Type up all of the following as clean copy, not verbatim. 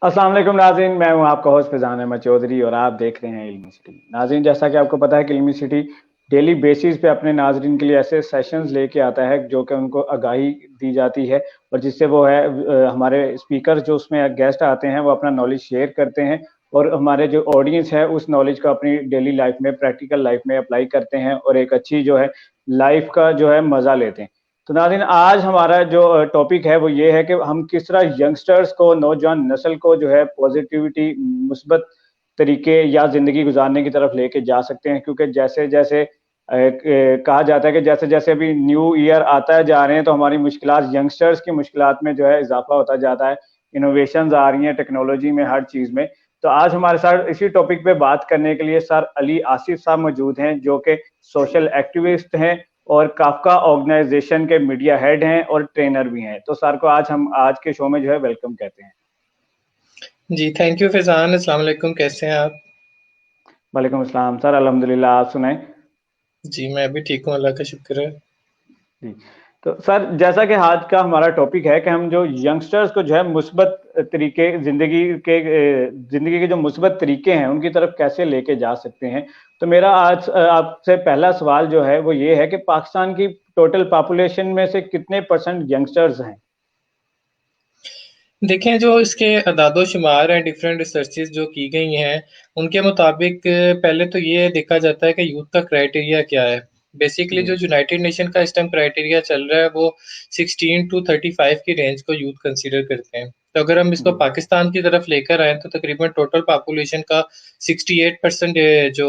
अस्सलाम वालेकुम नाज़रीन, मैं हूं आपका होस्ट फैज़ान अहमद चौधरी और आप देख रहे हैं इल्मी सिटी। नाज़रीन, जैसा कि आपको पता है कि इल्मी सिटी डेली बेसिस पे अपने नाज़रीन के लिए ऐसे सेशंस लेके आता है जो कि उनको आगाही दी जाती है और जिससे वो है हमारे स्पीकर जो उसमें गेस्ट आते हैं वो अपना नॉलेज शेयर करते हैं और हमारे जो ऑडियंस है उस नॉलेज को अपनी डेली लाइफ में प्रैक्टिकल लाइफ में अप्लाई करते हैं और एक अच्छी जो है लाइफ का जो है मज़ा लेते हैं। तो नाज़रीन, आज हमारा जो टॉपिक है वो ये है कि हम किस तरह यंगस्टर्स को, नौजवान नस्ल को जो है पॉजिटिविटी, मुस्बत तरीके या ज़िंदगी गुज़ारने की तरफ लेके जा सकते हैं, क्योंकि जैसे-जैसे कहा जाता है कि जैसे-जैसे अभी न्यू ईयर आता जा रहे हैं तो हमारी मुश्किलात, यंगस्टर्स की मुश्किलात में जो है इज़ाफ़ा होता जाता है। इनोवेशंस आ रही हैं टेक्नोलॉजी में, हर चीज़ में। तो आज हमारे साथ इसी टॉपिक पे बात करने के लिए सर अली आसिफ साहब मौजूद हैं, जो कि सोशल एक्टिविस्ट हैं और काफ़का ऑर्गेनाइजेशन के मीडिया हेड हैं और ट्रेनर भी हैं। तो सर को हम आज के शो में जो है वेलकम कहते हैं। जी, थैंक यू फैज़ान। अस्सलाम वालेकुम, कैसे हैं आप? वालेकुम अस्सलाम सर, अल्हम्दुलिल्लाह, आप सुनाएं। जी, मैं भी ठीक हूँ, अल्लाह का शुक्र है। जी। तो सर, जैसा कि आज का हमारा टॉपिक है कि हम जो यंगस्टर्स को जो है मुस्बत तरीके ज़िंदगी के जो मुस्बत तरीके हैं उनकी तरफ कैसे लेके जा सकते हैं। तो मेरा आज आपसे पहला सवाल जो है वो ये है कि पाकिस्तान की टोटल पॉपुलेशन में से कितने परसेंट यंगस्टर्स हैं? देखें, जो इसके अदाद-ओ-शुमार हैं, डिफरेंट रिसर्चेज़ जो की गई हैं, उनके मुताबिक पहले तो ये देखा जाता है कि यूथ का क्राइटेरिया क्या है। बेसिकली जी। जो यूनाइटेड नेशन का इस टाइम क्राइटेरिया चल रहा है, वो 16 टू 35 की रेंज को यूथ कंसीडर करते हैं। तो अगर हम इसको जी। पाकिस्तान की तरफ लेकर आएँ, तो तकरीबन टोटल पॉपुलेशन का 68% जो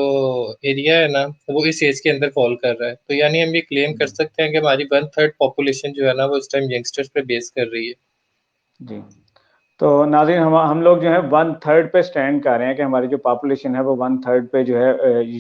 एरिया है ना, वो इस एज के अंदर फ़ॉल कर रहा है। तो यानी हम ये क्लेम कर जी। सकते हैं कि हमारी 1/3 पॉपुलेशन जो है ना, वो इस टाइम यंगस्टर्स पे बेस कर रही है। जी। तो नाज़रीन, हम लोग जो है 1/3 पे स्टैंड कर रहे हैं कि हमारी जो पॉपुलेशन है वो 1/3 पे जो है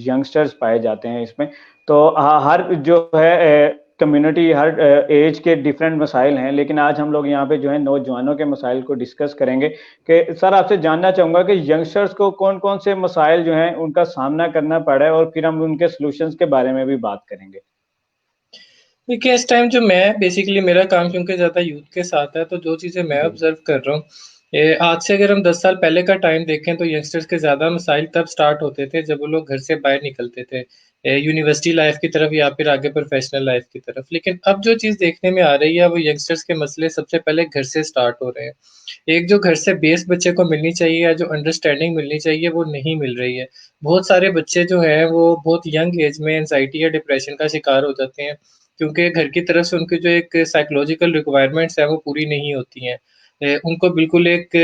यंगस्टर्स पाए जाते हैं इसमें। तो हर जो है कम्युनिटी, हर एज के डिफरेंट मसाइल हैं, लेकिन आज हम लोग यहाँ पे जो है नौजवानों के मसाइल को डिस्कस करेंगे कि सर, आपसे जानना चाहूँगा कि यंगस्टर्स को कौन-कौन से मसाइल जो हैं उनका सामना करना पड़ा है और फिर हम उनके सॉल्यूशंस के बारे में भी बात करेंगे। देखिए, इस टाइम जो मैं बेसिकली मेरा काम क्योंकि ज़्यादा यूथ के साथ है, तो जो चीज़ें मैं जी। ऑब्ज़र्व कर रहा हूँ, आज से अगर हम 10 साल पहले का टाइम देखें तो यंगस्टर्स के ज़्यादा मसाइल तब स्टार्ट होते थे जब वो लोग घर से बाहर निकलते थे, यूनिवर्सिटी लाइफ़ की तरफ या फिर आगे प्रोफ़ेशनल लाइफ़ की तरफ। लेकिन अब जो चीज़ देखने में आ रही है, वो यंगस्टर्स के मसले सबसे पहले घर से स्टार्ट हो रहे हैं। एक जो घर से बेस बच्चे को मिलनी चाहिए या जो अंडरस्टैंडिंग मिलनी चाहिए, वो नहीं मिल रही है। बहुत सारे बच्चे जो हैं, वो बहुत यंग एज में एंग्ज़ायटी या डिप्रेशन का शिकार हो जाते हैं। क्योंकि घर की तरफ से उनकी जो एक साइकोलॉजिकल रिक्वायरमेंट्स हैं वो पूरी नहीं होती हैं। उनको बिल्कुल एक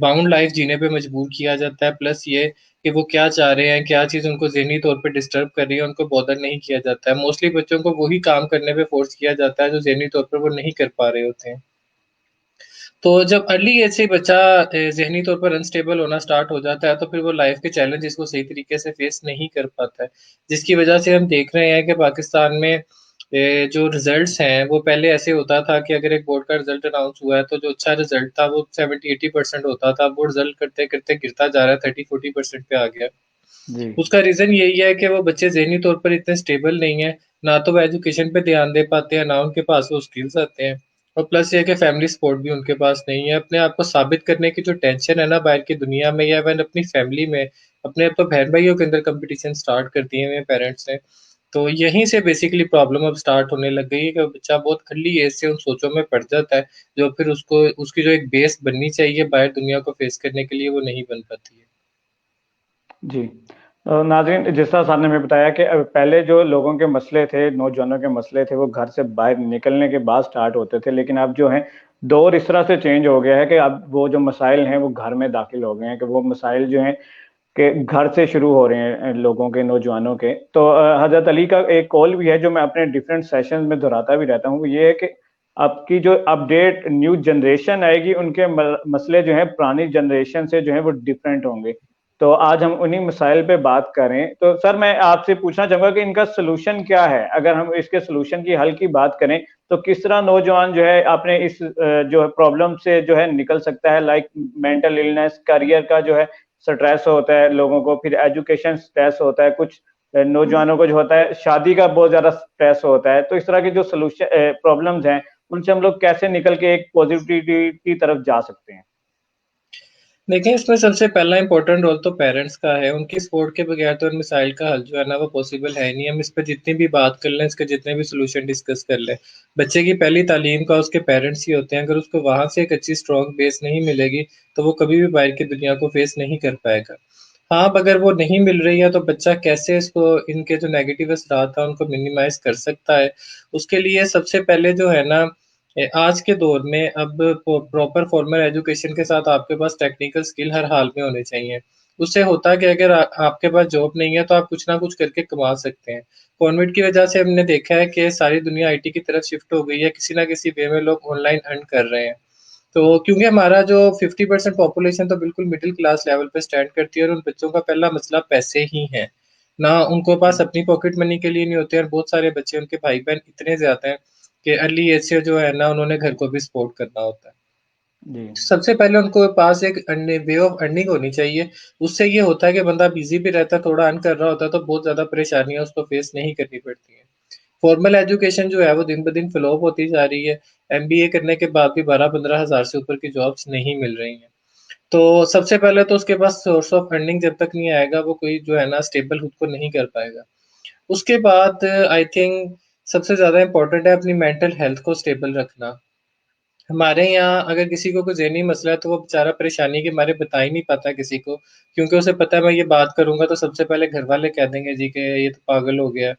बाउंड लाइफ़ जीने पे मजबूर किया जाता है, प्लस ये कि वो क्या चाह रहे हैं, क्या चीज़ उनको ज़हनी तौर पे डिस्टर्ब कर रही है, उनको बॉदर नहीं किया जाता है। मोस्टली बच्चों को वही काम करने पे फ़ोर्स किया जाता है जो ज़हनी तौर पर वो नहीं कर पा रहे होते हैं। तो जब अर्ली एज से ही बच्चा ज़हनी तौर पर अनस्टेबल होना स्टार्ट हो जाता है, तो फिर वो लाइफ़ के चैलेंजेस को सही तरीके से फेस नहीं कर पाता है। जिसकी वजह से हम देख रहे हैं कि पाकिस्तान में जो रिज़ल्ट्स हैं, वो पहले ऐसे होता था कि अगर एक बोर्ड का रिज़ल्ट अनाउंस हुआ है, तो जो अच्छा रिज़ल्ट था, वो 70-80% होता था। अब वो रिज़ल्ट करते-करते गिरता जा रहा है, 30-40% पे आ गया है। जी। उसका रीज़न यही है कि वो बच्चे ज़हनी तौर पर इतने स्टेबल नहीं हैं, ना तो वो एजुकेशन पे ध्यान दे पाते हैं, ना उनके पास वो स्किल्स आते हैं और प्लस ये है कि फैमिली सपोर्ट भी उनके पास नहीं है। अपने आप को साबित करने की जो टेंशन है ना बाहर की दुनिया में या इवेन अपनी फैमिली में, अपने तो बहन-भाइयों के अंदर कॉम्पिटिशन स्टार्ट कर दिए हैं पेरेंट्स ने। तो यहीं से बेसिकली प्रॉब्लम अब स्टार्ट होने लग गई है कि बच्चा बहुत अर्ली एज से उन सोचों में पड़ जाता है, जो फिर उसको उसकी जो एक बेस बननी चाहिए बाहर दुनिया को फेस करने के लिए, वो नहीं बन पाती है। जी। नाज़रीन, जिस तरह साहब ने हमें बताया कि पहले जो लोगों के मसले थे, नौजवानों के मसले थे, वो घर से बाहर निकलने के बाद स्टार्ट होते थे। लेकिन अब जो है, दौर इस तरह से चेंज हो गया है कि अब वो जो मसाइल हैं, वो घर में दाखिल हो गए हैं, कि वो मसाइल जो हैं कि घर से शुरू हो रहे हैं लोगों के, नौजवानों के। तो हज़रत अली का एक कॉल भी है, जो मैं अपने डिफरेंट सेशंस में दोहराता भी रहता हूँ, वो ये है कि आपकी जो अपडेट न्यू जनरेशन आएगी, उनके मसले जो हैं पुरानी जनरेशन से जो है वो डिफरेंट होंगे। तो आज हम उन्हीं मसाइल पे बात करें। तो सर, मैं आपसे पूछना चाहूँगा कि इनका सॉल्यूशन क्या है? अगर हम इसके सॉल्यूशन की हल की बात करें, तो किस तरह नौजवान जो है अपने इस जो है प्रॉब्लम से जो है निकल सकता है, लाइक मेंटल इलनेस, करियर का जो है स्ट्रेस होता है लोगों को, फिर एजुकेशन स्ट्रेस होता है, कुछ नौजवानों को जो होता है शादी का बहुत ज़्यादा स्ट्रेस होता है। तो इस तरह की जो प्रॉब्लम्स हैं, उनसे हम लोग कैसे निकल के एक पॉजिटिविटी की तरफ जा सकते हैं? देखिए, इसमें सबसे पहला इम्पोर्टेंट रोल तो पेरेंट्स का है। उनकी सपोर्ट के बगैर तो इन मिसाइल का हल जो है ना वो पॉसिबल है नहीं। हम इस पे जितनी भी बात कर लें, इसके जितने भी सॉल्यूशन डिस्कस कर लें, बच्चे की पहली तालीम का उसके पेरेंट्स ही होते हैं। अगर उसको वहाँ से एक अच्छी स्ट्रॉन्ग बेस नहीं मिलेगी, तो वो कभी भी बाहर की दुनिया को फेस नहीं कर पाएगा। हाँ, अब अगर वो नहीं मिल रही है, तो बच्चा कैसे इसको इनके जो नेगेटिव असरात हैं, उनको मिनिमाइज़ कर सकता है? उसके लिए सबसे पहले जो है ना आज के दौर में अब प्रॉपर फॉर्मल एजुकेशन के साथ आपके पास टेक्निकल स्किल हर हाल में होने चाहिए। उससे होता क्या है, अगर आपके पास जॉब नहीं है तो आप कुछ ना कुछ करके कमा सकते हैं। कोविड की वजह से हमने देखा है कि सारी दुनिया आईटी की तरफ शिफ्ट हो गई है, किसी ना किसी वे में लोग ऑनलाइन अर्न कर रहे हैं। तो क्योंकि हमारा जो 50% पॉपुलेशन तो बिल्कुल मिडिल क्लास लेवल पे स्टैंड करती है, और उन बच्चों का पहला मसला पैसे ही है। ना उनको पास अपनी पॉकेट मनी के लिए नहीं होते, और बहुत सारे बच्चे, उनके भाई-बहन इतने ज़्यादा हैं कि अर्ली एज से जो है ना उन्होंने घर को भी सपोर्ट करना होता है। जी सबसे पहले उनको पास एक वे ऑफ अर्निंग होनी चाहिए। उससे ये होता है कि बंदा बिज़ी भी रहता है, थोड़ा अर्न कर रहा होता है, तो बहुत ज़्यादा परेशानियाँ उसको फेस नहीं करनी पड़ती हैं। फॉर्मल एजुकेशन जो है वो दिन-ब-दिन फ्लॉप होती जा रही है। एमबीए करने के बाद भी 12-15 हज़ार से ऊपर की जॉब्स नहीं मिल रही हैं। तो सबसे पहले तो उसके पास सोर्स ऑफ अर्निंग जब तक नहीं आएगा, वो कोई जो है ना स्टेबल खुद को नहीं कर पाएगा। उसके बाद आई थिंक सबसे ज़्यादा इम्पोर्टेंट है अपनी मेंटल हेल्थ को स्टेबल रखना। हमारे यहाँ अगर किसी को कोई ज़हनी मसला है, तो वो बेचारा परेशानी के मारे बता ही नहीं पाता किसी को, क्योंकि उसे पता है मैं ये बात करूँगा तो सबसे पहले घरवाले कह देंगे जी कि ये तो पागल हो गया है,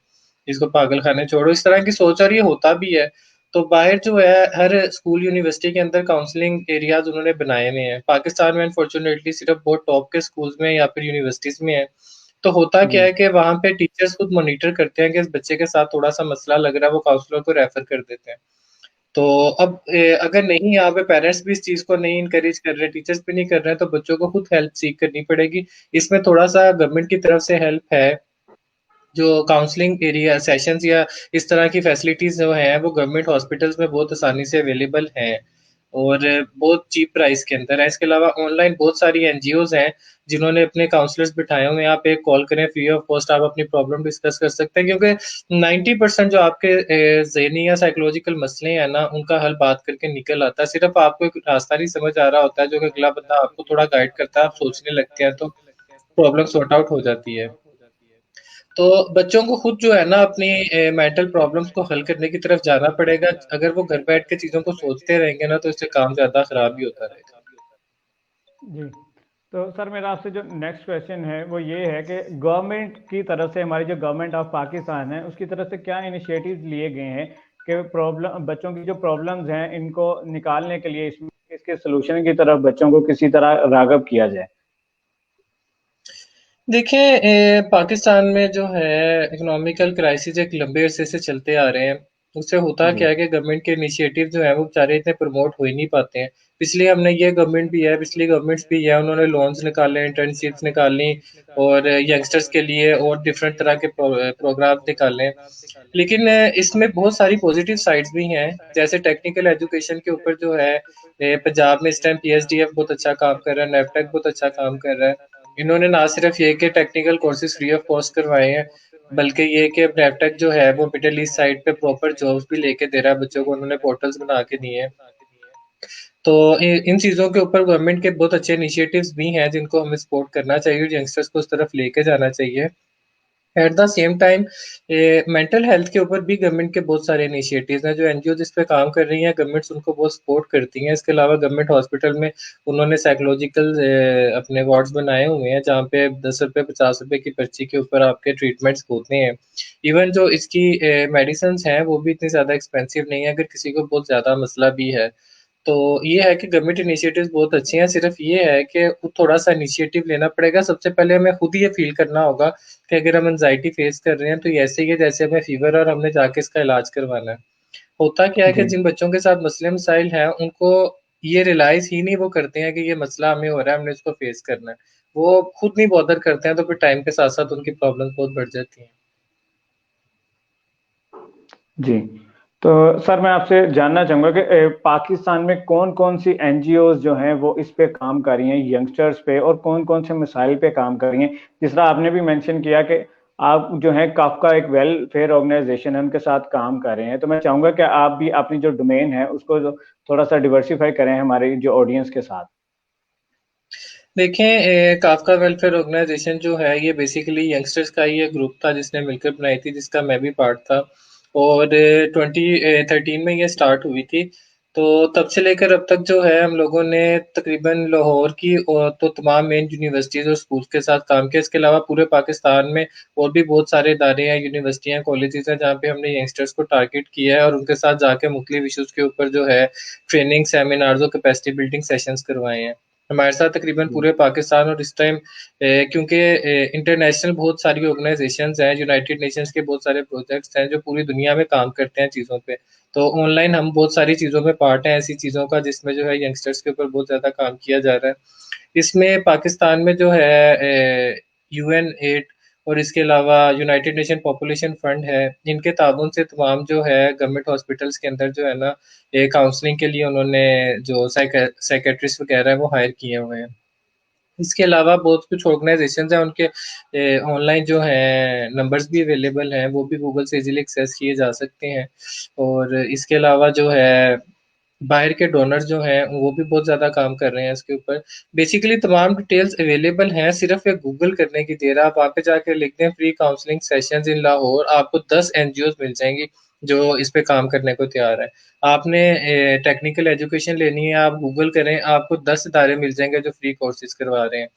इसको पागलखाने छोड़ो, इस तरह की सोच, और ये होता भी है। तो बाहर जो है हर स्कूल, यूनिवर्सिटी के अंदर काउंसलिंग एरियाज़ उन्होंने बनाए हुए हैं। पाकिस्तान में अनफॉर्चुनेटली सिर्फ़ बहुत टॉप के स्कूल्स में या फिर यूनिवर्सिटीज़ में है। तो होता जी क्या है कि वहाँ पे टीचर्स खुद मॉनिटर करते हैं कि इस बच्चे के साथ थोड़ा-सा मसला लग रहा है, वो काउंसलर को रेफ़र कर देते हैं। तो अब अगर नहीं, यहाँ पे पेरेंट्स भी इस चीज़ को नहीं एनकरेज कर रहे, टीचर्स भी नहीं कर रहे हैं, तो बच्चों को खुद हेल्प सीक करनी पड़ेगी। इसमें थोड़ा-सा गवर्नमेंट की तरफ से हेल्प है, जो काउंसलिंग एरिया सेशंस या इस तरह की फैसिलिटीज़ जो हैं, वो गवर्नमेंट हॉस्पिटल्स में बहुत आसानी से अवेलेबल हैं, और बहुत चीप प्राइस के अंदर है। इसके अलावा ऑनलाइन बहुत सारी एनजीओज़ हैं, जिन्होंने अपने काउंसलर्स बिठाए हुए हैं। आप एक कॉल करें, फ्री ऑफ कॉस्ट आप अपनी प्रॉब्लम डिस्कस कर सकते हैं, क्योंकि 90% जो आपके ज़हनी या साइकोलॉजिकल मसले हैं ना, उनका हल बात करके निकल आता है। सिर्फ़ आपको एक रास्ता नहीं समझ आ रहा होता है, जो कि अगला बंदा आपको थोड़ा गाइड करता है, आप सोचने लगते हैं, तो प्रॉब्लम सॉर्ट आउट हो जाती है। तो बच्चों को खुद जो है ना अपनी मेंटल प्रॉब्लम्स को हल करने की तरफ जाना पड़ेगा। अगर वो घर बैठ के चीज़ों को सोचते रहेंगे ना, तो इससे काम ज़्यादा खराब ही होता रहेगा। जी। तो सर मेरा आपसे जो नेक्स्ट क्वेश्चन है वो ये है कि गवर्नमेंट की तरफ से, हमारी जो गवर्नमेंट ऑफ पाकिस्तान है उसकी तरफ से क्या इनिशिएटिव्स लिए गए हैं कि प्रॉब्लम, बच्चों की जो प्रॉब्लम्स हैं इनको निकालने के लिए, इसमें इसके सोल्यूशन की तरफ बच्चों को किसी तरह राग़ब किया जाए? देखिए, पाकिस्तान में जो है इकोनॉमिकल क्राइसिस एक लंबे अरसे से चलते आ रहे हैं। उससे होता जी क्या है कि गवर्नमेंट के इनिशिएटिव जो है वो बेचारे इतने प्रमोट हो ही नहीं पाते हैं। पिछली हमने ये गवर्नमेंट भी है, पिछली गवर्नमेंट्स भी है, उन्होंने लोन्स निकाले, इंटर्नशिप्स निकाली, और यंगस्टर्स के लिए और डिफरेंट तरह के प्रोग्राम निकाले। लेकिन इसमें बहुत सारी पॉजिटिव साइड्स भी हैं, जैसे टेक्निकल एजुकेशन के ऊपर जो है पंजाब में इस टाइम पीएचडीएफ बहुत अच्छा काम कर रहा है, नेफटेक बहुत अच्छा काम कर रहा है। इन्होंने ना सिर्फ ये कि technical courses free of cost करवाए हैं, बल्कि ये कि अब नेफटेक जो है वो मिडिल ईस्ट साइड पे प्रॉपर जॉब्स भी लेके दे रहा है बच्चों को, उन्होंने पोर्टल्स बना के दिए हैं। तो इन चीज़ों के ऊपर गवर्नमेंट के बहुत अच्छे इनिशिएटिव्स भी हैं, जिनको हमें सपोर्ट करना चाहिए और यंगस्टर्स को उस तरफ लेके जाना चाहिए। At the same time mental health के ऊपर भी गवर्नमेंट के बहुत सारे इनिशिएटिव्स हैं, जो एनजीओ जिस पे काम कर रही हैं, गवर्नमेंट्स उनको बहुत सपोर्ट करती हैं। इसके अलावा गवर्नमेंट हॉस्पिटल में उन्होंने साइकोलॉजिकल अपने वार्ड्स बनाए हुए हैं, जहाँ पे ₹10 ₹50 की पर्ची के ऊपर आपके ट्रीटमेंट्स होते हैं। इवन जो इसकी मेडिसिन हैं वो भी इतनी ज़्यादा एक्सपेंसिव नहीं है, अगर किसी को बहुत ज़्यादा मसला भी है। तो ये है कि गवर्नमेंट इनिशिएटिव्स बहुत अच्छे हैं, सिर्फ ये है कि खुद थोड़ा-सा इनिशिएटिव लेना पड़ेगा। सबसे पहले हमें खुद ही ये फ़ील करना होगा कि अगर हम एंग्ज़ायटी फ़ेस कर रहे हैं, तो ये ऐसे ही है जैसे हमें फ़ीवर है और हमने जाके इसका इलाज करवाना है। होता क्या है कि जी जिन बच्चों के साथ मसले-मसाइल हैं, उनको ये रियलाइज़ ही नहीं वो करते हैं कि ये मसला हमें हो रहा है, हमने इसको फ़ेस करना है। वो खुद नहीं बॉदर करते हैं, तो फिर टाइम के साथ-साथ उनकी प्रॉब्लम्स बहुत बढ़ जाती हैं। जी। तो सर मैं आपसे जानना चाहूँगा कि पाकिस्तान में कौन-कौन सी एनजीओज़ जो हैं वो इस पे काम कर रही हैं, यंगस्टर्स पे, और कौन-कौन से मसाइल पे काम कर रही हैं? जिस तरह आपने भी मेंशन किया कि आप जो हैं काफ़का एक वेलफेयर ऑर्गेनाइज़ेशन है, उनके साथ काम कर रहे हैं। तो मैं चाहूँगा कि आप भी अपनी जो डोमेन है उसको जो थोड़ा-सा डिवर्सिफ़ाई करें हमारे जो ऑडियंस के साथ। देखें, काफका वेलफेयर ऑर्गेनाइजेशन जो है ये बेसिकली यंगस्टर्स का ही एक ग्रुप था जिसने मिलकर बनाई थी, जिसका मैं भी पार्ट था। और 2013 में ये स्टार्ट हुई थी। तो तब से लेकर अब तक जो है हम लोगों ने तकरीबन लाहौर की और तो तमाम मेन यूनिवर्सिटीज और स्कूल्स के साथ काम किया। इसके अलावा पूरे पाकिस्तान में और भी बहुत सारे इदारे हैं, यूनिवर्सिटियां, कॉलेजेस हैं जहाँ पे हमने यंगस्टर्स को टारगेट किया है और उनके साथ जाके मुख्तलिफ इशूज के ऊपर जो है ट्रेनिंग, सेमिनार्स और कैपेसिटी बिल्डिंग सेशंस करवाए हैं हमारे साथ तकरीबन जी पूरे पाकिस्तान। और इस टाइम क्योंकि इंटरनेशनल बहुत सारी ऑर्गेनाइजेशंस हैं, यूनाइटेड नेशंस के बहुत सारे प्रोजेक्ट्स हैं जो पूरी दुनिया में काम करते हैं चीज़ों पे। तो ऑनलाइन हम बहुत सारी चीज़ों में पार्ट हैं ऐसी चीज़ों का जिसमें जो है यंगस्टर्स के ऊपर बहुत ज़्यादा काम किया जा रहा है। इसमें पाकिस्तान में जो है यूएन एड और इसके अलावा यूनाइटेड नेशन पॉपुलेशन फंड है, इनके ताबन से तमाम जो है गवर्नमेंट हॉस्पिटल्स के अंदर जो है ना काउंसलिंग के लिए उन्होंने जो साइकेट्रिस्ट वगैरह है वो हायर किए हुए हैं। इसके अलावा बहुत कुछ ऑर्गेनाइजेशंस हैं, उनके ऑनलाइन जो है नंबर्स भी अवेलेबल हैं, वो भी गूगल से इजीली एक्सेस किए जा सकते हैं। और इसके अलावा जो है बाहर के डोनर जो हैं वो भी बहुत ज़्यादा काम कर रहे हैं इसके ऊपर। बेसिकली तमाम डिटेल्स अवेलेबल हैं, सिर्फ एक गूगल करने की देर है। आप वहाँ पे जाके लिख दें फ्री काउंसलिंग सेशंस इन लाहौर, आपको 10 एनजीओज मिल जाएंगी जो इस पे काम करने को तैयार है। आपने टेक्निकल एजुकेशन लेनी है, आप गूगल करें, आपको 10 इदारे मिल जाएंगे जो फ्री कोर्सेज करवा रहे हैं।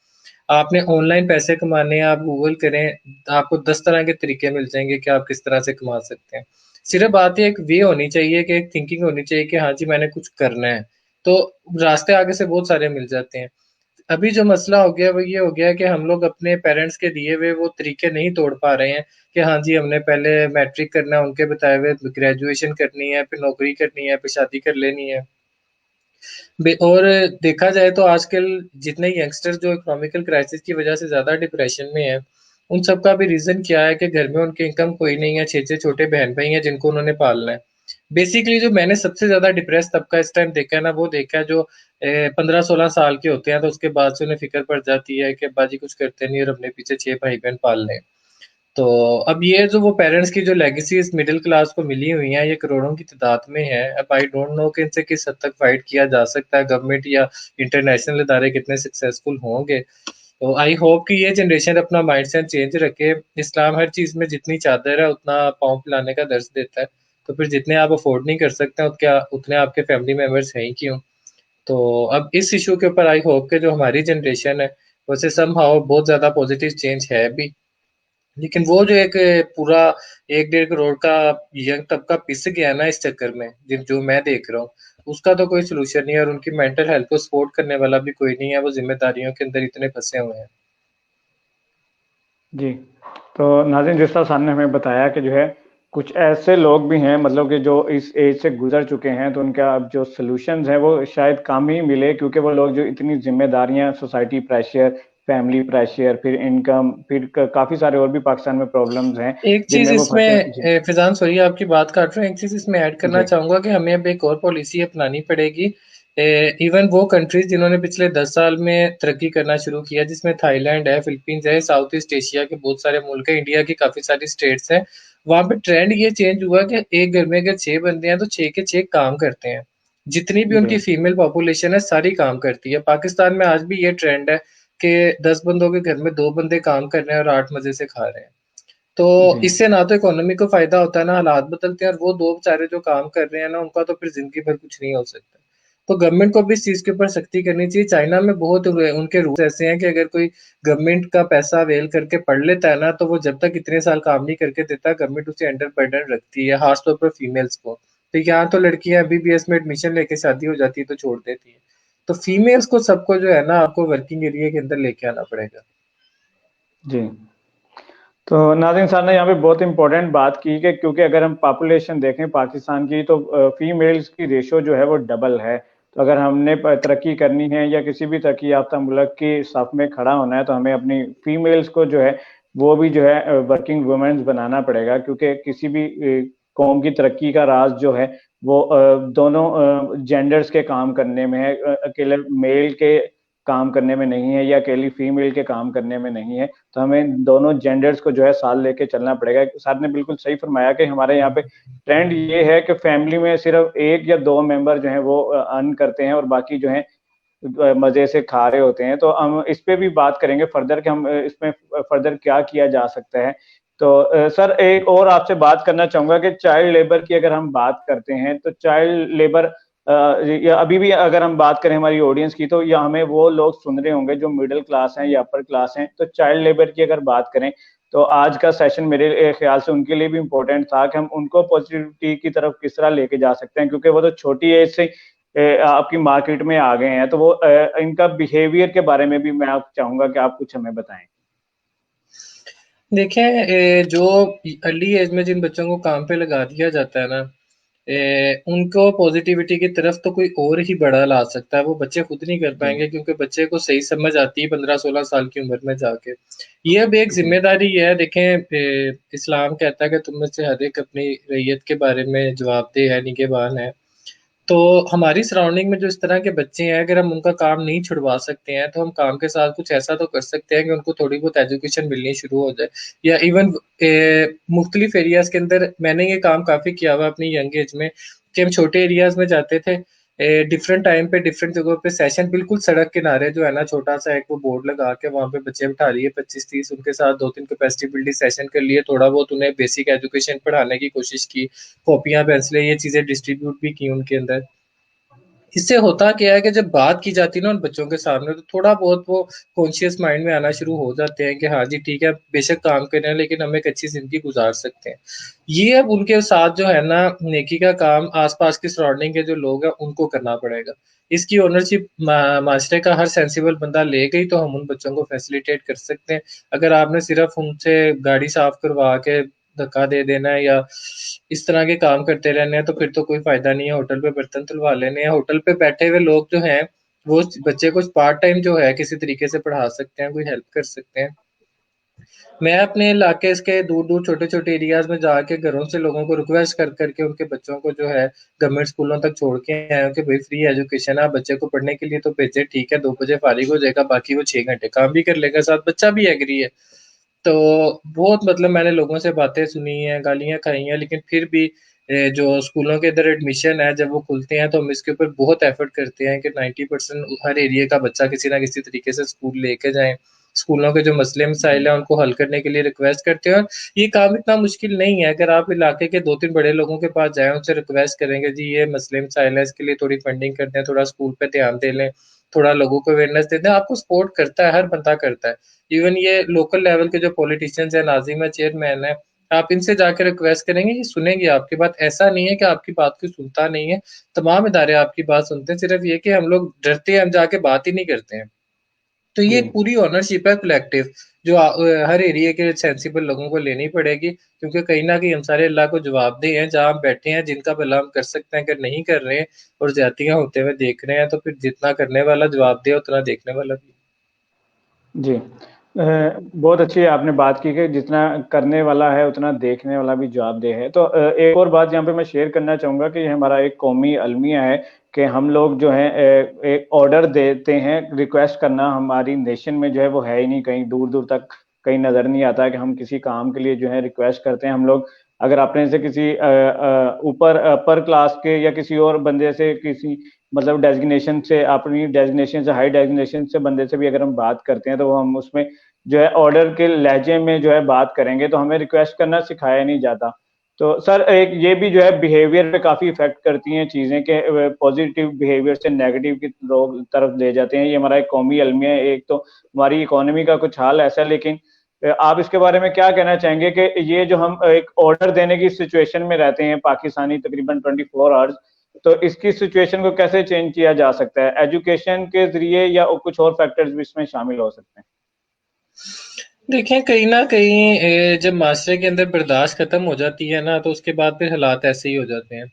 आपने ऑनलाइन पैसे कमाने हैं, आप गूगल करें, आपको 10 तरह के तरीके मिल जाएंगे कि आप किस तरह से कमा सकते हैं। सिर्फ बात ये एक वे होनी चाहिए कि एक थिंकिंग होनी चाहिए कि हाँ जी मैंने कुछ करना है, तो रास्ते आगे से बहुत सारे मिल जाते हैं। अभी जो मसला हो गया वो ये हो गया कि हम लोग अपने पेरेंट्स के दिए हुए वो तरीके नहीं तोड़ पा रहे हैं कि हाँ जी हमने पहले मैट्रिक करना है, उनके बताए हुए ग्रेजुएशन करनी है, फिर नौकरी करनी है, फिर शादी कर लेनी है। और देखा जाए तो आजकल जितने यंगस्टर्स जो इकोनॉमिकल क्राइसिस की वजह से ज़्यादा डिप्रेशन में है, उन सब का भी रीज़न क्या है कि घर में उनके इनकम कोई नहीं है, 6-6 छोटे बहन-भाई हैं जिनको उन्होंने पालना है। बेसिकली जो मैंने सबसे ज़्यादा डिप्रेस तबका इस टाइम देखा है ना, वो देखा है जो 15-16 साल के होते हैं, तो उसके बाद से उन्हें फ़िक्र पड़ जाती है कि अब्बा जी कुछ करते नहीं और अपने पीछे 6 भाई-बहन पाल रहे हैं। तो अब ये जो वो पेरेंट्स की जो लेगेसी इस मिडिल क्लास को मिली हुई है, ये करोड़ों की तादाद में है। अब आई डोंट नो कि इनसे किस हद तक फाइट किया जा सकता है, गवर्नमेंट या इंटरनेशनल इदारे कितने सक्सेसफुल होंगे। तो आई होप कि ये जनरेशन अपना माइंडसेट चेंज रखे। इस्लाम हर चीज़ में जितनी चादर है उतना पाँव फैलाने का दर्ज देता है। तो फिर जितने आप अफोर्ड नहीं कर सकते उतने आपके फैमिली मेंबर्स हैं ही क्यों? तो अब इस इशू के ऊपर आई होप कि जो हमारी जनरेशन है, वैसे समहाउ बहुत ज़्यादा पॉजिटिव चेंज है भी। लेकिन वो जो एक पूरा 1-1.5 करोड़ का यंग तबका पिस गया ना इस चक्कर में, जो मैं देख रहा हूँ, उसका तो कोई सोल्यूशन नहीं है और उनकी मेंटल हेल्थ को सपोर्ट करने वाला भी कोई नहीं है, वो जिम्मेदारियों के अंदर इतने फंसे हुए हैं। जी। तो नाज़रीन, जिस तरह सामने हमें बताया कि जो है कुछ ऐसे लोग भी हैं, मतलब कि जो इस एज से गुजर चुके हैं, तो उनका अब जो सॉल्यूशंस हैं वो शायद कम ही मिले, क्योंकि वो लोग जो इतनी जिम्मेदारियां, सोसाइटी प्रेशर, फैमिली प्रेशर, फिर इनकम, फिर काफ़ी सारे और भी पाकिस्तान में प्रॉब्लम्स हैं एक चीज जिनमें वो फंसे। इसमें जी फिजान, सॉरी आपकी बात काट रहा हूँ, एक चीज इसमें ऐड करना जी चाहूंगा कि हमें अब एक और पॉलिसी अपनानी पड़ेगी। इवन वो कंट्रीज जिन्होंने पिछले 10 साल में तरक्की करना शुरू किया, जिसमें थाईलैंड है, फिलीपींस है, साउथ ईस्ट एशिया के बहुत सारे मुल्क है, इंडिया की काफी सारी स्टेट्स हैं, वहां पे ट्रेंड ये चेंज हुआ कि एक घर में अगर 6 बंदे हैं तो 6 के 6 काम करते हैं। जितनी भी जी उनकी फीमेल पॉपुलेशन है सारी काम करती है। पाकिस्तान में आज भी ये ट्रेंड है कि 10 बंदों के घर में 2 बंदे काम कर रहे हैं और 8 मजे से खा रहे हैं। तो जी इससे ना तो इकोनॉमी को फायदा होता है, ना हालात बदलते हैं, और वो दो बेचारे जो काम कर रहे हैं ना उनका तो फिर जिंदगी भर कुछ नहीं हो सकता। तो गवर्नमेंट को भी इस चीज के ऊपर सख्ती करनी चाहिए। चाइना में बहुत उनके रूल्स ऐसे हैं कि अगर कोई गवर्नमेंट का पैसा अवेल करके पढ़ लेता है ना, तो वो जब तक इतने साल काम नहीं करके देता, गवर्नमेंट उसे अंडर बर्डन रखती है, खासतौर पर फीमेल्स को। तो यहाँ तो लड़कियां एमबीबीएस में एडमिशन लेके शादी हो जाती है तो छोड़ देती है। तो फीमेल्स को सबको जो है ना आपको वर्किंग एरिया के अंदर लेके आना पड़ेगा। जी। तो नाज़रीन साहब ने यहाँ पे बहुत इंपॉर्टेंट बात की कि क्योंकि अगर हम पॉपुलेशन देखें पाकिस्तान की, तो फीमेल्स की रेशो जो है वो डबल है। तो अगर हमने तरक्की करनी है या किसी भी तरक्की याफ्ता मुल्क की सफ में खड़ा होना है, तो हमें अपनी फीमेल्स को जो है वो भी जो है वर्किंग वुमेन्स बनाना पड़ेगा, क्योंकि किसी भी कौम की तरक्की का राज जो है वो दोनों जेंडर्स के काम करने में है, अकेले मेल के काम करने में नहीं है या अकेली फीमेल के काम करने में नहीं है। तो हमें दोनों जेंडर्स को जो है साथ लेके चलना पड़ेगा। सर ने बिल्कुल सही फरमाया कि हमारे यहाँ पे ट्रेंड ये है कि फैमिली में सिर्फ एक या दो मेंबर जो है वो अर्न करते हैं और बाकी जो है मजे से खा रहे होते हैं। तो हम इस पे भी बात करेंगे फर्दर कि हम इसमें फर्दर क्या किया जा सकता है। तो सर एक और आपसे बात करना चाहूंगा कि चाइल्ड लेबर की अगर हम बात करते हैं तो चाइल्ड लेबर या अभी भी अगर हम बात करें हमारी ऑडियंस की, तो या हमें वो लोग सुन रहे होंगे जो मिडिल क्लास हैं या अपर क्लास हैं। तो चाइल्ड लेबर की अगर बात करें तो आज का सेशन मेरे ख्याल से उनके लिए भी इम्पोर्टेंट था कि हम उनको पॉजिटिविटी की तरफ किस तरह लेके जा सकते हैं, क्योंकि वो तो छोटी एज से आपकी मार्केट में आ गए हैं। तो वो इनका बिहेवियर के बारे में भी मैं आप चाहूंगा कि आप कुछ हमें बताएं। देखें, जो अर्ली एज में जिन बच्चों को काम पे लगा दिया जाता है ना, उनको पॉजिटिविटी की तरफ तो कोई और ही बड़ा ला सकता है। वो बच्चे खुद नहीं कर जी पाएंगे, क्योंकि बच्चे को सही समझ आती है 15-16 साल की उम्र में जाके। ये अब एक जी जिम्मेदारी है। देखें, इस्लाम कहता है कि तुम में से हर एक अपनी रैयत के बारे में जवाबदेह है, निगहबान है। तो हमारी सराउंडिंग में जो इस तरह के बच्चे हैं, अगर हम उनका काम नहीं छुड़वा सकते हैं, तो हम काम के साथ कुछ ऐसा तो कर सकते हैं कि उनको थोड़ी बहुत एजुकेशन मिलनी शुरू हो जाए। या इवन मुख्तलिफ एरियाज के अंदर मैंने ये काम काफ़ी किया हुआ अपनी यंग एज में, कि हम छोटे एरियाज में जाते थे, डिफरेंट टाइम पे डिफरेंट जगहों पे सेशन, बिल्कुल सड़क किनारे जो है ना, छोटा सा एक वो बोर्ड लगा के वहाँ पे बच्चे बिठा लिए 25-30, उनके साथ 2-3 कैपेसिटी बिल्डिंग सेशन कर लिए, थोड़ा बहुत उन्हें बेसिक एजुकेशन पढ़ाने की कोशिश की, कॉपियां पेंसिलें ये चीज़ें डिस्ट्रीब्यूट भी की उनके अंदर। इससे होता क्या है कि जब बात की जाती है ना उन बच्चों के सामने, तो थोड़ा बहुत वो कॉन्शियस माइंड में आना शुरू हो जाते हैं कि हाँ जी ठीक है, बेशक काम कर रहे हैं लेकिन हम एक अच्छी जिंदगी गुजार सकते हैं। ये अब उनके साथ जो है ना, नेकी का काम आसपास की सराउंडिंग के जो लोग हैं उनको करना पड़ेगा। इसकी ओनरशिप माशरे का हर सेंसिबल बंदा ले गई तो हम उन बच्चों को फैसिलिटेट कर सकते हैं। अगर आपने सिर्फ उनसे गाड़ी साफ करवा के धक्का दे देना है या इस तरह के काम करते रहने हैं, तो फिर तो कोई फायदा नहीं है। होटल पे बर्तन धुलवा लेने हैं, होटल पे बैठे हुए लोग जो हैं वो बच्चे को पार्ट टाइम जो है किसी तरीके से पढ़ा सकते हैं, कोई हेल्प कर सकते हैं। मैं अपने इलाके इसके दूर दूर छोटे छोटे एरियाज में जाके घरों से लोगों को रिक्वेस्ट कर करके उनके बच्चों को जो है गवर्नमेंट स्कूलों तक छोड़ के आए हूं कि भाई फ्री एजुकेशन है, आप बच्चे को पढ़ने के लिए तो भेजे, ठीक है 2 बजे फारिग हो जाएगा, बाकी वो 6 घंटे काम भी कर लेगा, साथ बच्चा भी एग्री है। तो बहुत मतलब मैंने लोगों से बातें सुनी हैं, गालियाँ खाई हैं, लेकिन फिर भी जो स्कूलों के अंदर एडमिशन है जब वो खुलते हैं तो हम इसके ऊपर बहुत एफर्ट करते हैं कि 90% हर एरिया का बच्चा किसी ना किसी तरीके से स्कूल लेके जाएं। स्कूलों के जो मसले मसाइल हैं उनको हल करने के लिए रिक्वेस्ट करते हैं। और ये काम इतना मुश्किल नहीं है। अगर आप इलाके के 2-3 बड़े लोगों के पास जाएं, उनसे रिक्वेस्ट करेंगे जी ये मसले मसाइल है, इसके लिए थोड़ी फंडिंग कर दें, थोड़ा स्कूल पे ध्यान दे लें, थोड़ा लोगों को अवेयरनेस दे दें, आपको सपोर्ट करता है, हर बंदा करता है। इवन ये लोकल लेवल के जो पॉलिटिशियंस है, नाजिम है, चेयरमैन है, आप इनसे जाकर रिक्वेस्ट करेंगे, ये सुनेंगे आपकी बात। ऐसा नहीं है कि आपकी बात कोई सुनता नहीं है, तमाम इदारे आपकी बात सुनते हैं। सिर्फ ये कि हम लोग डरते हैं, हम जाके बात ही नहीं करते हैं। तो ये जी एक पूरी ओनरशिप है कलेक्टिव, जो हर एरिया के सेंसिबल लोगों को लेनी पड़ेगी, क्योंकि कहीं ना कहीं हम सारे अल्लाह को जवाबदेह हैं। जहाँ हम बैठे हैं, जिनका भला हम कर सकते हैं, अगर नहीं कर रहे हैं और ज्यादतियां होते हुए देख रहे हैं, तो फिर जितना करने वाला जवाबदेह है, उतना देखने वाला भी। जी बहुत अच्छी आपने बात की कि जितना करने वाला है उतना देखने वाला भी जवाबदेह है। तो एक और बात यहाँ पे मैं शेयर करना चाहूँगा कि ये हमारा एक कौमी अलमिया है कि हम लोग जो है एक ऑर्डर देते हैं। रिक्वेस्ट करना हमारी नेशन में जो है वो है ही नहीं, कहीं दूर दूर तक कहीं नज़र नहीं आता है कि हम किसी काम के लिए जो है रिक्वेस्ट करते हैं। हम लोग अगर अपने से किसी ऊपर अपर क्लास के या किसी और बंदे से किसी मतलब डेजिग्नेशन से, अपनी डेजिग्नेशन से, हाई डेजिग्नेशन से बंदे से भी अगर हम बात करते हैं तो वो हम उसमें जो है ऑर्डर के लहजे में जो है बात करेंगे, तो हमें रिक्वेस्ट करना सिखाया नहीं जाता। तो सर एक ये भी जो है बिहेवियर पे काफी इफेक्ट करती हैं चीजें के पॉजिटिव बिहेवियर से नेगेटिव की लोग तरफ ले जाते हैं। ये हमारा एक कौमी अलमिया है। एक तो हमारी इकोनॉमी का कुछ हाल ऐसा है, लेकिन आप इसके बारे में क्या कहना चाहेंगे कि ये जो हम एक ऑर्डर देने की सिचुएशन में रहते हैं पाकिस्तानी तकरीबन 24 आवर्स, तो इसकी सिचुएशन को कैसे चेंज किया जा सकता है? एजुकेशन के जरिए या कुछ और फैक्टर्स भी इसमें शामिल हो सकते हैं? देखें, कहीं ना कहीं जब माशरे के अंदर बर्दाश्त खत्म हो जाती है ना, तो उसके बाद फिर हालात ऐसे ही हो जाते हैं।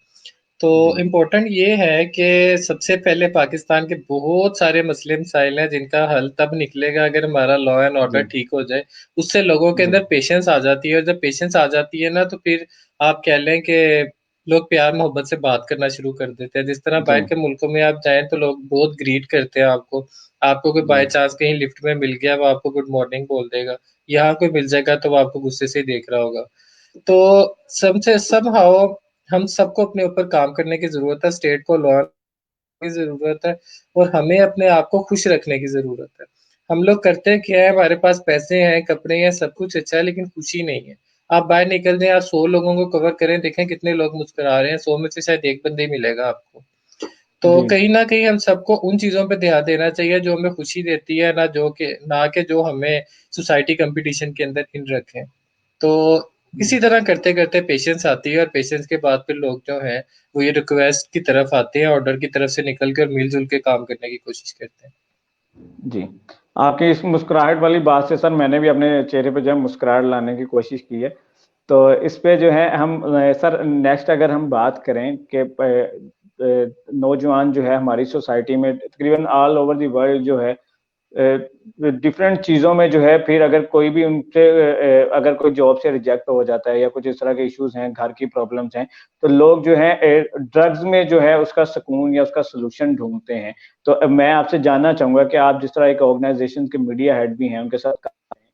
तो जी इम्पोर्टेंट ये है कि सबसे पहले पाकिस्तान के बहुत सारे मसले मसाइल हैं जिनका हल तब निकलेगा अगर हमारा लॉ एंड ऑर्डर जी ठीक हो जाए। उससे लोगों के जी अंदर पेशेंस आ जाती है, और जब पेशेंस आ जाती है ना, तो फिर आप कह लें कि लोग प्यार मोहब्बत से बात करना शुरू कर देते हैं। जिस तरह जी बाहर के मुल्कों में आप जाएं तो लोग बहुत ग्रीट करते हैं आपको। आपको कोई जी बाय चांस कहीं लिफ्ट में मिल गया, वो आपको गुड मॉर्निंग बोल देगा। यहाँ कोई मिल जाएगा तो वो आपको गुस्से से ही देख रहा होगा। तो सबसे सब हाउ हम सबको अपने ऊपर काम करने की जरूरत है। स्टेट को लॉ की ज़रूरत है और हमें अपने आप को खुश रखने की ज़रूरत है। हम लोग करते क्या है, हमारे पास पैसे हैं, कपड़े हैं, सब कुछ अच्छा है, लेकिन खुशी नहीं है। आप बाहर निकल जाएँ, आप 100 लोगों को कवर करें, देखें कितने लोग मुस्कुरा रहे हैं, 100 में से शायद 1 बंदा ही मिलेगा आपको। तो जी कहीं न कहीं हम सबको उन चीज़ों पे ध्यान देना चाहिए जो हमें खुशी देती है, ना कि जो हमें सोसाइटी कॉम्पिटिशन के अंदर इन रखें। तो जी इसी तरह करते-करते पेशेंस आती है और पेशेंस के बाद फिर लोग जो हैं, वो ये रिक्वेस्ट की तरफ आते हैं, ऑर्डर की तरफ से निकल कर मिल-जुल के काम करने की कोशिश करते हैं। जी। आपकी इस मुस्कुराहट वाली बात से सर मैंने भी अपने चेहरे पे जो है मुस्कुराहट लाने की कोशिश की है। तो इस पे जो है हम सर नेक्स्ट अगर हम बात करें कि नौजवान जो है हमारी सोसाइटी में तकरीबन ऑल ओवर द वर्ल्ड जो है डिफरेंट चीज़ों में जो है फिर अगर कोई भी उनसे अगर कोई जॉब से रिजेक्ट हो जाता है या कुछ इस तरह के इश्यूज़ हैं, घर की प्रॉब्लम्स हैं, तो लोग जो हैं ड्रग्स में जो है उसका सुकून या उसका सॉल्यूशन ढूँढते हैं। तो मैं आपसे जानना चाहूँगा कि आप जिस तरह एक ऑर्गनाइज़ेशन के मीडिया हेड भी हैं, उनके साथ काम कर रहे हैं,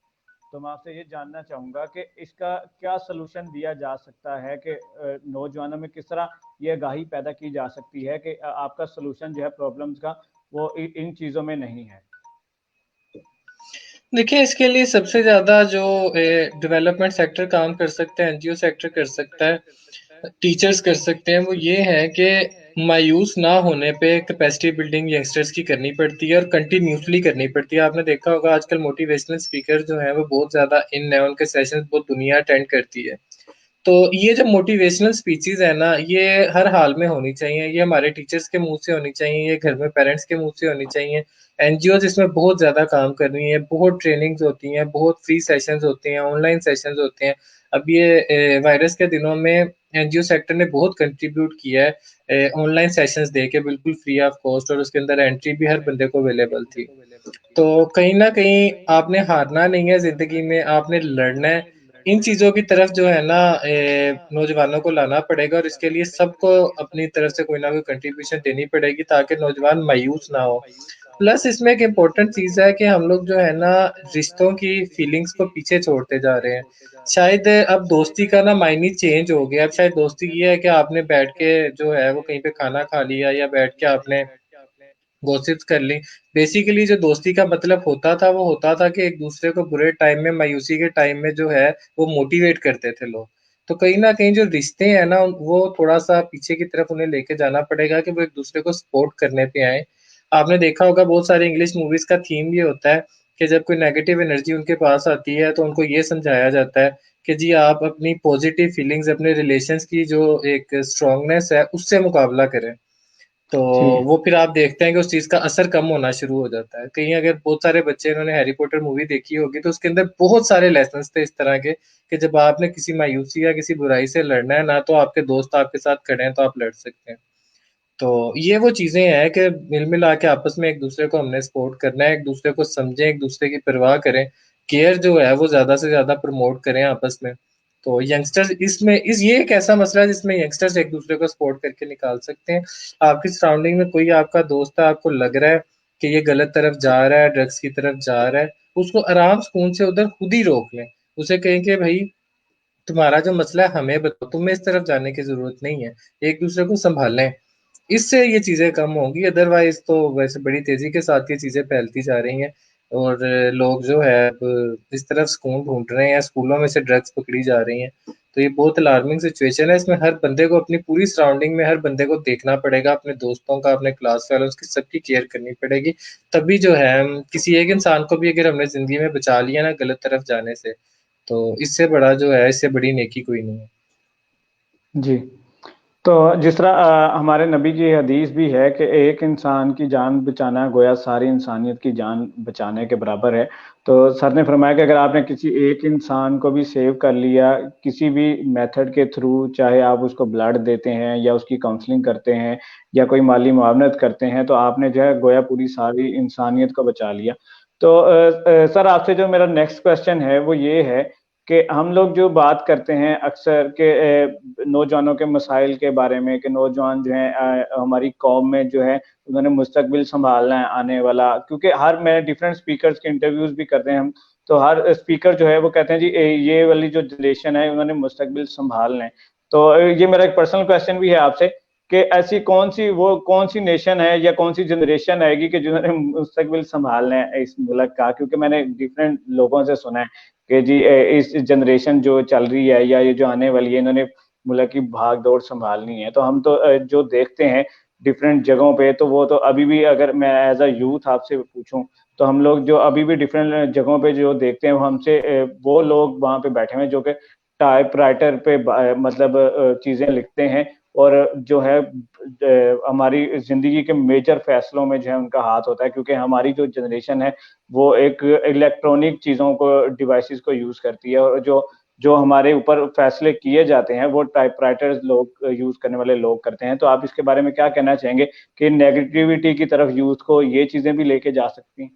तो मैं आपसे ये जानना चाहूँगा कि इसका क्या सॉल्यूशन दिया जा सकता है कि नौजवानों में किस तरह ये आगाही पैदा की जा सकती है कि आपका सॉल्यूशन जो है प्रॉब्लम्स का वो इन चीज़ों में नहीं है? देखिए, इसके लिए सबसे ज़्यादा जो डेवलपमेंट सेक्टर काम कर सकता है, एनजीओ सेक्टर कर सकता है, टीचर्स कर सकते हैं, वो ये है कि मायूस ना होने पे कैपेसिटी बिल्डिंग यंगस्टर्स की करनी पड़ती है और कंटिन्यूअसली करनी पड़ती है। आपने देखा होगा आजकल मोटिवेशनल स्पीकर जो हैं, वो बहुत ज़्यादा इन है, उनके सेशंस बहुत दुनिया अटेंड करती है। तो ये जो मोटिवेशनल स्पीचेज़ है ना, ये हर हाल में होनी चाहिए। ये हमारे टीचर्स के मुँह से होनी चाहिए, ये घर में पेरेंट्स के मुँह से होनी चाहिए। एनजीओज़ इसमें बहुत ज़्यादा काम कर रही हैं, बहुत ट्रेनिंग्स होती हैं, बहुत फ्री सेशंस होते हैं, ऑनलाइन सेशंस होते हैं। अब ये वायरस के दिनों में एनजीओ सेक्टर ने बहुत कंट्रीब्यूट किया है ऑनलाइन सेशंस देके बिल्कुल फ्री ऑफ कॉस्ट और उसके अंदर एंट्री भी हर बंदे को अवेलेबल थी। तो कहीं न कहीं आपने हारना नहीं है ज़िंदगी में, आपने लड़ना है। इन चीज़ों की तरफ जो है ना नौजवानों को लाना पड़ेगा और इसके लिए सबको अपनी तरफ से कोई ना कोई कंट्रीब्यूशन देनी पड़ेगी ताकि नौजवान मायूस ना हो। प्लस इसमें एक इम्पोर्टेंट चीज़ है कि हम लोग जो है ना रिश्तों की फीलिंग्स को पीछे छोड़ते जा रहे हैं। शायद अब दोस्ती का ना मायने चेंज हो गया। अब शायद दोस्ती ये है कि आपने बैठ के जो है वो कहीं पे खाना खा लिया या बैठ के आपने गॉसिप्स कर ली। बेसिकली जो दोस्ती का मतलब होता था, वो होता था कि एक-दूसरे को बुरे टाइम में, मायूसी के टाइम में जो है, वो मोटिवेट करते थे लोग। तो कहीं न कहीं जो रिश्ते हैं ना, वो थोड़ा-सा पीछे की तरफ उन्हें लेके जाना पड़ेगा कि वो एक-दूसरे को सपोर्ट करने पे आएँ। आपने देखा होगा बहुत सारी इंग्लिश मूवीज़ का थीम ये होता है कि जब कोई नेगेटिव एनर्जी उनके पास आती है, तो उनको ये समझाया जाता है कि जी आप अपनी पॉज़िटिव फीलिंग्स, अपने रिलेशंस की जो एक स्ट्रॉन्गनेस है, उससे मुकाबला करें। तो जी। वो फिर आप देखते हैं कि उस चीज़ का असर कम होना शुरू हो जाता है। कहीं अगर बहुत सारे बच्चे इन्होंने हैरी पॉटर मूवी देखी होगी तो उसके अंदर बहुत सारे लेसन्स थे इस तरह के कि जब आपने किसी मायूसी या किसी बुराई से लड़ना है ना तो आपके दोस्त आपके साथ खड़े हैं तो आप लड़ सकते हैं। तो ये वो चीज़ें हैं कि मिल-मिला के आपस में एक-दूसरे को हमने सपोर्ट करना है, एक-दूसरे को समझें, एक-दूसरे की परवाह करें, केयर जो है वो ज़्यादा से ज़्यादा प्रमोट करें आपस में। तो यंगस्टर्स इसमें इस ये एक ऐसा मसला है जिसमें यंगस्टर्स एक-दूसरे को सपोर्ट करके निकाल सकते हैं। आपकी सराउंडिंग में कोई आपका दोस्त है, आपको लग रहा है कि ये गलत तरफ जा रहा है, ड्रग्स की तरफ जा रहा है, उसको आराम सुकून से उधर खुद ही रोक लें। उसे कहें कि भई तुम्हारा जो मसला है हमें बताओ, तुम्हें इस तरफ जाने की ज़रूरत नहीं है। एक-दूसरे को सँभालें। इससे ये चीज़ें कम होंगी, अदरवाइज़ तो वैसे बड़ी तेज़ी के साथ ये चीज़ें फैलती जा रही हैं और लोग जो है अब इस तरफ सुकून ढूँढ रहे हैं, स्कूलों में से ड्रग्स पकड़ी जा रही हैं। तो ये बहुत अलार्मिंग सिचुएशन है, इसमें हर बंदे को अपनी पूरी सराउंडिंग में हर बंदे को देखना पड़ेगा, अपने दोस्तों का, अपने क्लास फेलोज़ की सबकी केयर करनी पड़ेगी। तभी जो है हम किसी एक इंसान को भी अगर हमने ज़िंदगी में बचा लिया ना गलत तरफ जाने से, तो इससे बड़ा जो है, इससे बड़ी नेकी कोई नहीं है। जी। तो जिस तरह हमारे नबी की हदीस भी है कि एक इंसान की जान बचाना गोया सारी इंसानियत की जान बचाने के बराबर है। तो सर ने फरमाया कि अगर आपने किसी एक इंसान को भी सेव कर लिया, किसी भी मेथड के थ्रू, चाहे आप उसको ब्लड देते हैं या उसकी काउंसलिंग करते हैं या कोई माली मुआवनत करते हैं, तो आपने जो है गोया पूरी सारी इंसानियत को बचा लिया। तो सर आपसे जो मेरा नेक्स्ट क्वेश्चन है वो ये है कि हम लोग जो बात करते हैं अक्सर के नौजवानों के मसाइल के बारे में कि नौजवान जो हैं हमारी कौम में जो है उन्होंने मुस्तकबिल सँभालना है आने वाला क्योंकि हर मैं डिफरेंट स्पीकर्स के इंटरव्यूज़ भी करते हैं हम, तो हर स्पीकर जो है वो कहते हैं जी ये वाली जो जनरेशन है उन्होंने मुस्तकबिल सँभालना है। तो ये मेरा एक पर्सनल क्वेश्चन भी है आपसे कि ऐसी कौन सी नेशन है या कौन सी जनरेशन आएगी कि जिन्होंने मुस्तकबिल संभालना है इस मुल्क का, क्योंकि मैंने डिफरेंट लोगों से सुना है कि जी इस जनरेशन जो चल रही है या ये जो आने वाली है, इन्होंने मुल्क की भाग दौड़ संभालनी है। तो हम तो जो देखते हैं डिफरेंट जगहों पे, तो वो तो अभी भी, अगर मैं एज अ यूथ आपसे पूछूं, तो हम लोग जो अभी भी डिफरेंट जगहों पे जो देखते हैं, वो हमसे वो लोग वहां पे बैठे हुए हैं जो कि टाइपराइटर पे मतलब चीजें लिखते हैं, और जो है हमारी जिंदगी के मेजर फैसलों में जो है उनका हाथ होता है, क्योंकि हमारी जो जनरेशन है वो एक इलेक्ट्रॉनिक चीजों को, डिवाइसेस को यूज करती है, और जो जो हमारे ऊपर फैसले किए जाते हैं वो टाइपराइटर्स लोग, यूज करने वाले लोग करते हैं। तो आप इसके बारे में क्या कहना चाहेंगे कि नेगेटिविटी की तरफ यूथ को ये चीजें भी लेके जा सकती हैं?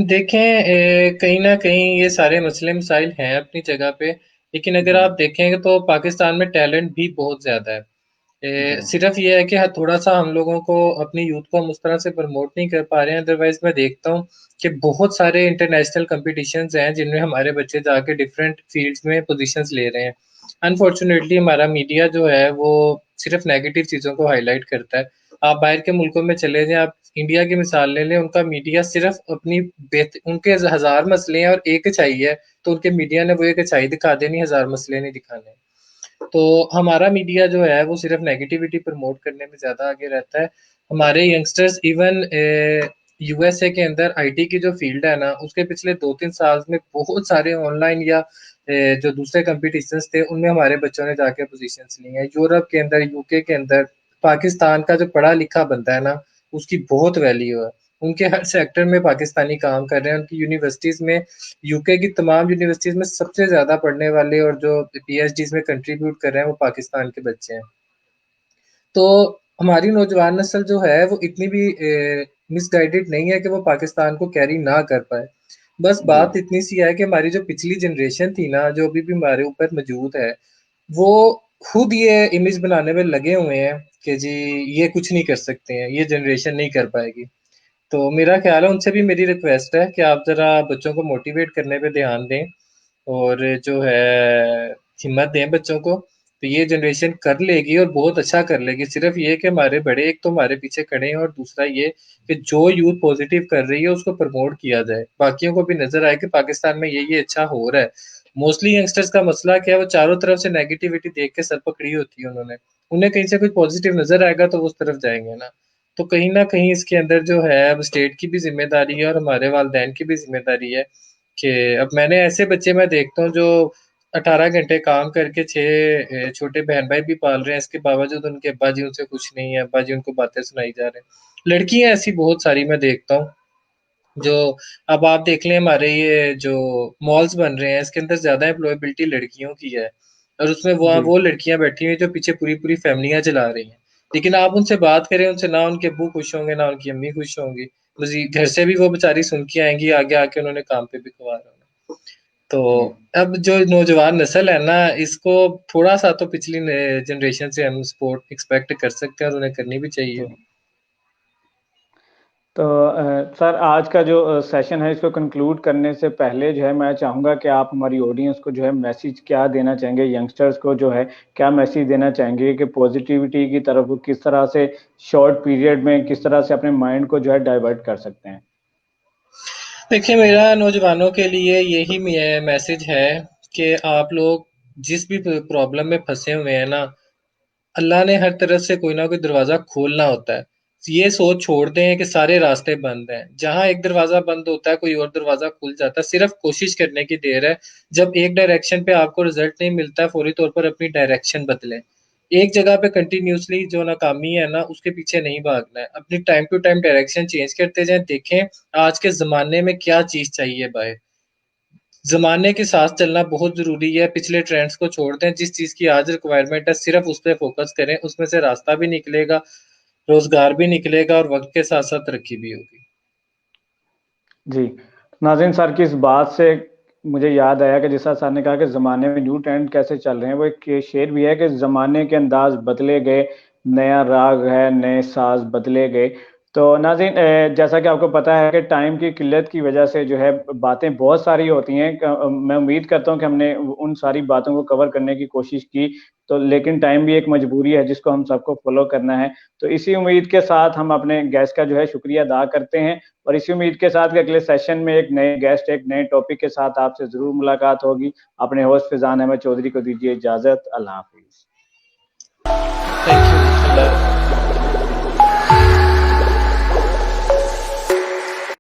देखें, कहीं ना कहीं ये सारे मसले मसाइल हैं अपनी जगह पे, लेकिन अगर जी। आप देखेंगे तो पाकिस्तान में टैलेंट भी बहुत ज्यादा है। जी। सिर्फ ये है कि थोड़ा सा हम लोगों को अपनी यूथ को हम उस तरह से प्रमोट नहीं कर पा रहे हैं। अदरवाइज मैं देखता हूँ कि बहुत सारे इंटरनेशनल कंपटीशंस हैं जिनमें हमारे बच्चे जाके डिफरेंट फील्ड्स में पोजीशंस ले रहे हैं। अनफॉर्चुनेटली हमारा मीडिया जो है वो सिर्फ नेगेटिव चीज़ों को हाईलाइट करता है। आप बाहर के मुल्कों में चले जाएं, आप इंडिया की मिसाल ले लें, उनका मीडिया सिर्फ अपनी उनके हजार मसले हैं और एक अच्छाई है, तो उनके मीडिया ने वो एक अच्छाई दिखा देनी, हजार मसले नहीं दिखाने। तो हमारा मीडिया जो है वो सिर्फ नेगेटिविटी प्रमोट करने में ज़्यादा आगे रहता है। हमारे यंगस्टर्स इवन यूएसए के अंदर आईटी की जो फील्ड है ना, उसके पिछले 2-3 साल में बहुत सारे ऑनलाइन या जो दूसरे कंपटीशंस थे उनमें हमारे बच्चों ने जाके पोजीशंस ली हैं। यूरोप के अंदर, यूके के अंदर पाकिस्तान का जो पढ़ा लिखा बंदा है ना, उसकी बहुत वैल्यू है। उनके हर सेक्टर में पाकिस्तानी काम कर रहे हैं। उनकी यूनिवर्सिटीज़ में, यूके की तमाम यूनिवर्सिटीज़ में सबसे ज़्यादा पढ़ने वाले और जो पीएचडीज़ में कंट्रीब्यूट कर रहे हैं वो पाकिस्तान के बच्चे हैं। तो हमारी नौजवान नस्ल जो है वो इतनी भी मिसगाइडेड नहीं है कि वो पाकिस्तान को कैरी ना कर पाए। बस जी। बात इतनी सी है कि हमारी जो पिछली जनरेशन थी ना, जो अभी भी हमारे ऊपर मौजूद है, वो खुद ये इमेज बनाने में लगे हुए हैं कि जी ये कुछ नहीं कर सकते हैं, ये जनरेशन नहीं कर पाएगी। तो मेरा ख्याल है, उनसे भी मेरी रिक्वेस्ट है कि आप ज़रा बच्चों को मोटिवेट करने पे ध्यान दें और जो है हिम्मत दें बच्चों को। तो ये जनरेशन कर लेगी और बहुत अच्छा कर लेगी। सिर्फ ये कि हमारे बड़े एक तो हमारे पीछे खड़े हैं, और दूसरा ये कि जो यूथ पॉजिटिव कर रही है उसको प्रमोट किया जाए, बाकियों को भी नजर आए कि पाकिस्तान में ये अच्छा हो रहा है। मोस्टली यंगस्टर्स का मसला क्या है, वो चारों तरफ से नेगेटिविटी देख के सर पकड़ी होती है उन्होंने। उन्हें कहीं से कुछ पॉजिटिव नजर आएगा तो वो उस तरफ जाएंगे ना। तो कहीं ना कहीं इसके अंदर जो है अब स्टेट की भी जिम्मेदारी है और हमारे वालिदैन की भी जिम्मेदारी है कि अब मैंने ऐसे बच्चे मैं देखता हूँ जो 18 घंटे काम करके 6 छोटे बहन भाई भी पाल रहे हैं, इसके बावजूद उनके अब्बा जी उनसे कुछ नहीं है, अब्बा जी उनको बातें सुनाई जा रहे हैं। लड़कियां ऐसी बहुत सारी मैं देखता हूँ जो, अब आप देख लें हमारे ये जो मॉल्स बन रहे हैं इसके अंदर ज्यादा एम्प्लॉयबिलिटी लड़कियों की है, और उसमें जी। वो लड़कियां बैठी हुई हैं जो पीछे पूरी पूरी फैमिलियां चला रही हैं। लेकिन आप उनसे बात करें, उनसे ना उनके अब्बू खुश होंगे ना उनकी अम्मी खुश होंगी। बस घर से भी वो बेचारी सुन के आएंगी, आगे आके उन्होंने काम पे भी खवा रहा होना। तो जी। अब जो नौजवान नस्ल है ना, इसको थोड़ा सा तो पिछली जनरेशन से हम सपोर्ट एक्सपेक्ट कर सकते हैं और उन्हें करनी भी चाहिए। जी। तो सर, आज का जो सेशन है इसको कंक्लूड करने से पहले जो है मैं चाहूँगा कि आप हमारी ऑडियंस को जो है मैसेज क्या देना चाहेंगे, यंगस्टर्स को जो है क्या मैसेज देना चाहेंगे कि पॉजिटिविटी की तरफ वो किस तरह से शॉर्ट पीरियड में किस तरह से अपने माइंड को जो है डाइवर्ट कर सकते हैं? देखिए, मेरा नौजवानों के लिए यही मैसेज है कि आप लोग जिस भी प्रॉब्लम में फंसे हुए हैं ना, अल्लाह ने हर तरफ से कोई ना कोई दरवाजा खोलना होता है। ये सोच छोड़ दें कि सारे रास्ते बंद हैं। जहां एक दरवाजा बंद होता है कोई और दरवाजा खुल जाता है। सिर्फ कोशिश करने की देर है। जब एक डायरेक्शन पे आपको रिजल्ट नहीं मिलता है, फौरी तौर पर अपनी डायरेक्शन बदलें। एक जगह पे कंटिन्यूसली जो नाकामी है ना उसके पीछे नहीं भागना है। अपनी time to time direction change करते जाएं। देखें आज के जमाने में क्या चीज चाहिए भाई। जमाने के साथ चलना बहुत जरूरी है। पिछले ट्रेंड्स को छोड़ दें। जिस चीज की आज रिक्वायरमेंट है सिर्फ उस पर फोकस करें, उसमें से रास्ता भी निकलेगा, रोजगार भी निकलेगा और वक्त के साथ साथ तरक्की भी होगी। जी। नाज़रीन, सर की इस बात से मुझे याद आया कि जैसा सर ने कहा कि ज़माने में न्यू ट्रेंड कैसे चल रहे हैं, वो एक ये शेर भी है कि ज़माने के अंदाज बदले गए, नया राग है, नए साज बदले गए। तो नाज़रीन, जैसा कि आपको पता है कि टाइम की किल्लत की वजह से जो है बातें बहुत सारी होती हैं। मैं उम्मीद करता हूँ कि हमने उन सारी बातों को कवर करने की कोशिश की, तो लेकिन टाइम भी एक मजबूरी है जिसको हम सबको फ़ॉलो करना है। तो इसी उम्मीद के साथ हम अपने गेस्ट का जो है शुक्रिया अदा करते हैं, और इसी उम्मीद के साथ कि अगले सेशन में एक नए गेस्ट, एक नए टॉपिक के साथ आपसे ज़रूर मुलाकात होगी। अपने होस्ट फैज़ान अहमद चौधरी को दीजिए इजाज़त। अल्लाह हाफ़िज़। Thank you.